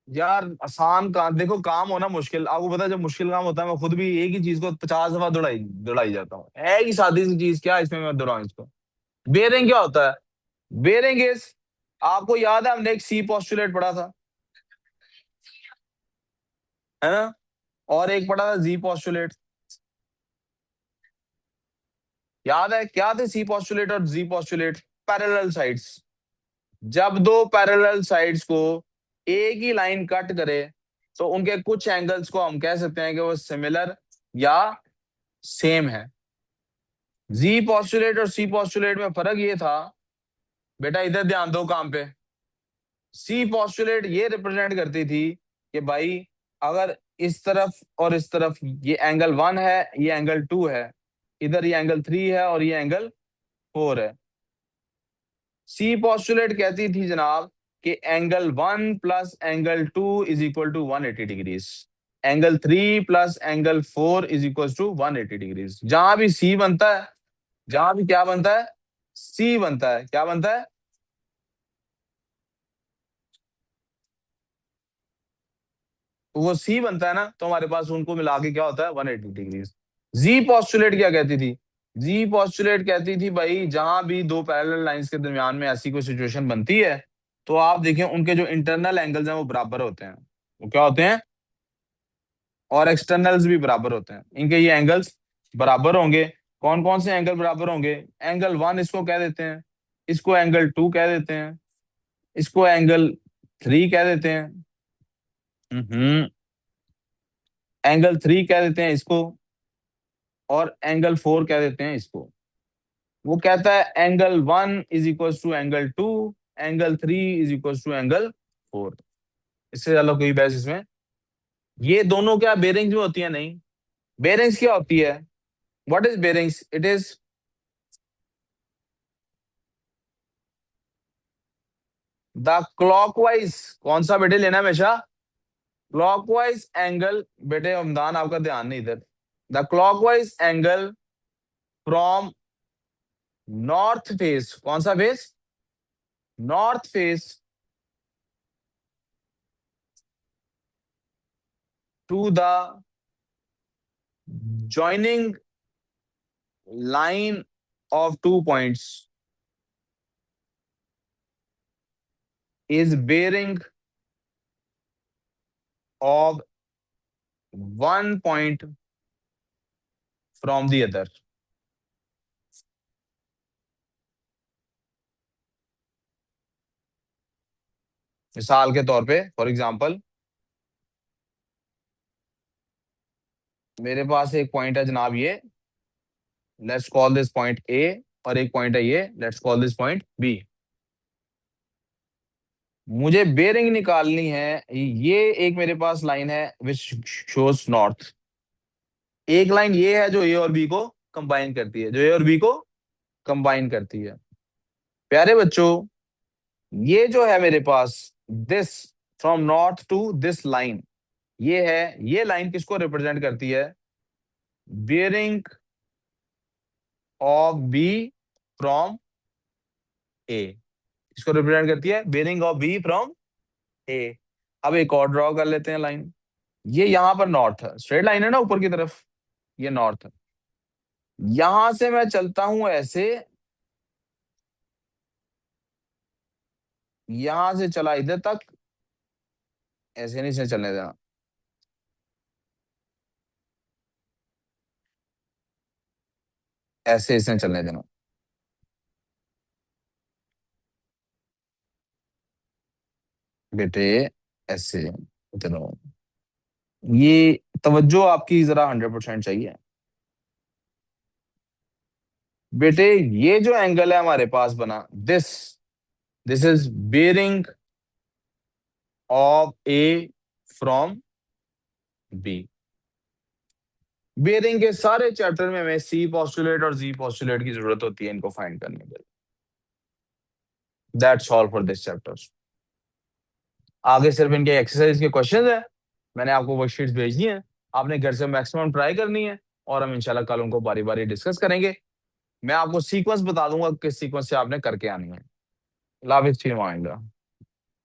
यार आसान काम, देखो काम होना मुश्किल, आपको पता है जब मुश्किल काम होता है मैं खुद भी एक ही चीज को 50 दफा दौड़ाई दौड़ाई जाता हूँ, है ही सादी सी चीज, क्या इसमें मैं दोहराऊं इसको। बेयरिंग क्या होता है? बेयरिंग इज, आपको याद है हमने एक सी पोस्टुलेट पढ़ा था, है ना? और एक पढ़ा था जी पोस्टुलेट। याद है क्या थे सी पोस्टुलेट और जी पोस्टुलेट? Parallel sides. जब दो पैरेलल साइड्स को एक ही लाइन कट करे तो उनके कुछ एंगल्स को हम कह सकते हैं कि वो सिमिलर या सेम है। जी पोस्टुलेट और सी पोस्टुलेट में फर्क ये था, बेटा इधर ध्यान दो काम पे। सी पोस्टुलेट ये रिप्रेजेंट करती थी कि भाई अगर इस तरफ और इस तरफ ये एंगल 1 है, ये एंगल 2 है, इधर ये एंगल 3 है और ये एंगल 4 है। सी पोस्टुलेट कहती थी जनाब कि angle 1 plus angle 2 is equal to 180 degrees, angle 3 plus angle 4 is equal to 180 degrees. जहां भी सी बनता है, जहां भी क्या बनता है, सी बनता है, क्या बनता है? तो वो सी बनता है ना, तो हमारे पास उनको मिला के क्या होता है, 180 डिग्रीज। जी पोस्टुलेट क्या कहती थी? जी पोस्टुलेट कहती थी भाई जहां भी दो पैरेलल लाइंस के दरमियान में ऐसी कोई सिचुएशन बनती है तो आप देखें उनके जो इंटरनल एंगल्स हैं वो बराबर होते हैं। वो क्या होते हैं? और एक्सटर्नल्स भी बराबर होते हैं, इनके ये एंगल्स बराबर होंगे। कौन कौन से एंगल बराबर होंगे? एंगल 1 इसको कह देते हैं, इसको एंगल 2 कह देते हैं, इसको एंगल 3 कह देते हैं, हम्म एंगल 3 कह देते हैं इसको, और एंगल 4 कह देते हैं इसको। वो कहता है angle 1 is equal to angle 2, angle 3 is equal to angle 4। इससे ज्यादा कोई बहस इसमें? ये दोनों क्या बेरिंग्स में होती है? नहीं। बेरिंग्स क्या होती है? What is bearings? It is the clockwise, कौन सा बेटे लेना है हमेशा? Clockwise angle. बेटे हमदान आपका ध्यान नहीं इधर। The clockwise angle from north face, कौन सा फेस? North face to the joining line of 2 points is bearing of 1 point from the other। मिसाल के तौर पे, फॉर एग्जांपल, मेरे पास एक पॉइंट है जनाब ये, let's call this point A, और एक पॉइंट है ये, let's call this point B. मुझे बेरिंग निकालनी है। ये एक मेरे पास लाइन है विच शोज नॉर्थ, एक लाइन ये है जो ए और बी को कंबाइन करती है, जो ए और बी को कंबाइन करती है। प्यारे बच्चों, ये जो है मेरे पास, this from north to this line, ये है, ये लाइन किसको रिप्रेजेंट करती है? Bearing of B from A. इसको रिप्रेजेंट करती है bearing of B from A. अब एक और ड्रॉ कर लेते हैं लाइन। ये यहां पर नॉर्थ है, स्ट्रेट लाइन है ना ऊपर की तरफ, ये नॉर्थ है। यहां से मैं चलता हूं ऐसे, यहां से चला इधर तक, ऐसे नहीं से चलने देना, ऐसे इसने चलने देना। बेटे ऐसे, इधर आओ। ये तवज्जो आपकी जरा 100% चाहिए। बेटे ये जो एंगल है हमारे पास बना, this this is bearing of A from B. Bearing के सारे चैप्टर में हमें सी पोस्टुलेट और जी पोस्टुलेट की जरूरत होती है इनको फाइंड करने के लिए। That's all for this chapter. आगे सिर्फ इनके एक्सरसाइज के क्वेश्चंस है, मैंने आपको वर्कशीट्स भेजनी है, आपने घर से मैक्सिमम ट्राई करनी है, और हम इंशाल्लाह कल उनको बारी बारी डिस्कस करेंगे। मैं आपको सीक्वेंस बता दूंगा किस सीक्वेंस से आपने करके आनी है। लाभिज फी माइंड।